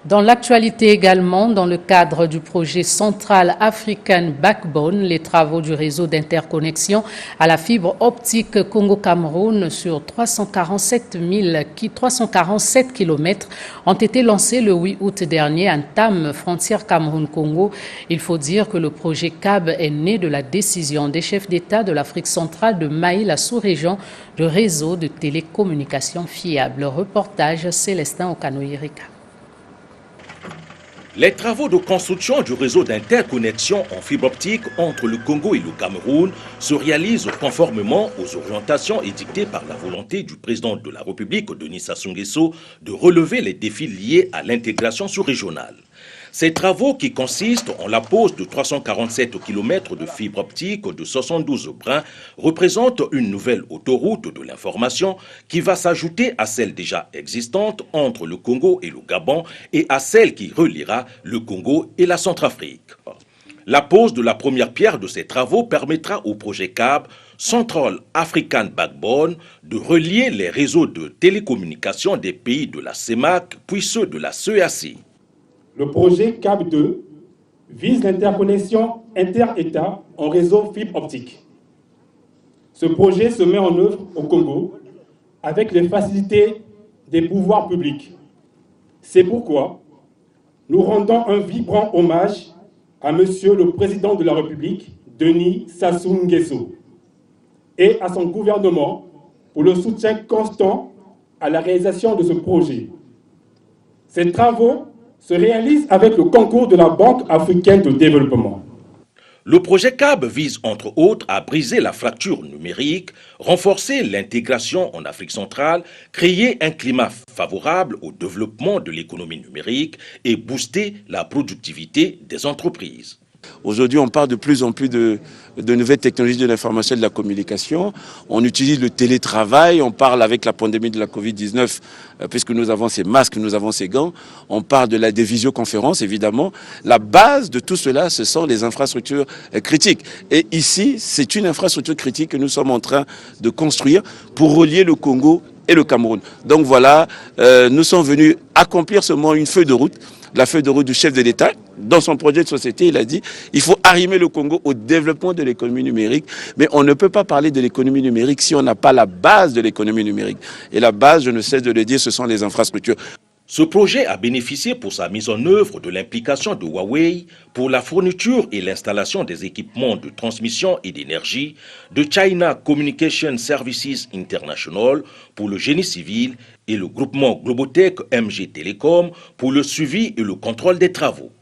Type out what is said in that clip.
Dans l'actualité également, dans le cadre du projet Central African Backbone, les travaux du réseau d'interconnexion à la fibre optique Congo-Cameroun sur 347 km ont été lancés le 8 août dernier à Ntam, frontière Cameroun-Congo. Il faut dire que le projet CAB est né de la décision des chefs d'État de l'Afrique centrale de mailler la sous-région de réseaux de télécommunications fiables. Reportage Célestin Okanoirika. Les travaux de construction du réseau d'interconnexion en fibre optique entre le Congo et le Cameroun se réalisent conformément aux orientations édictées par la volonté du président de la République, Denis Sassou Nguesso, de relever les défis liés à l'intégration sous-régionale. Ces travaux, qui consistent en la pose de 347 km de fibre optique de 72 brins, représentent une nouvelle autoroute de l'information qui va s'ajouter à celle déjà existante entre le Congo et le Gabon et à celle qui reliera le Congo et la Centrafrique. La pose de la première pierre de ces travaux permettra au projet CAB, Central African Backbone, de relier les réseaux de télécommunications des pays de la CEMAC puis ceux de la CEAC. Le projet CAB2 vise l'interconnexion inter-État en réseau fibre optique. Ce projet se met en œuvre au Congo avec les facilités des pouvoirs publics. C'est pourquoi nous rendons un vibrant hommage à Monsieur le Président de la République, Denis Sassou Nguesso, et à son gouvernement pour le soutien constant à la réalisation de ce projet. Ces travaux se réalise avec le concours de la Banque africaine de développement. Le projet CAB vise entre autres à briser la fracture numérique, renforcer l'intégration en Afrique centrale, créer un climat favorable au développement de l'économie numérique et booster la productivité des entreprises. Aujourd'hui, on parle de plus en plus de nouvelles technologies de l'information et de la communication. On utilise le télétravail, on parle avec la pandémie de la Covid-19, puisque nous avons ces masques, nous avons ces gants. On parle des visioconférences, évidemment. La base de tout cela, ce sont les infrastructures critiques. Et ici, c'est une infrastructure critique que nous sommes en train de construire pour relier le Congo et le Cameroun. Donc voilà, nous sommes venus accomplir seulement une feuille de route. La feuille de route du chef de l'État. Dans son projet de société, il a dit il faut arrimer le Congo au développement de l'économie numérique. Mais on ne peut pas parler de l'économie numérique si on n'a pas la base de l'économie numérique. Et la base, je ne cesse de le dire, ce sont les infrastructures. Ce projet a bénéficié pour sa mise en œuvre de l'implication de Huawei pour la fourniture et l'installation des équipements de transmission et d'énergie, de China Communication Services International pour le génie civil et le groupement Globotech MG Telecom pour le suivi et le contrôle des travaux.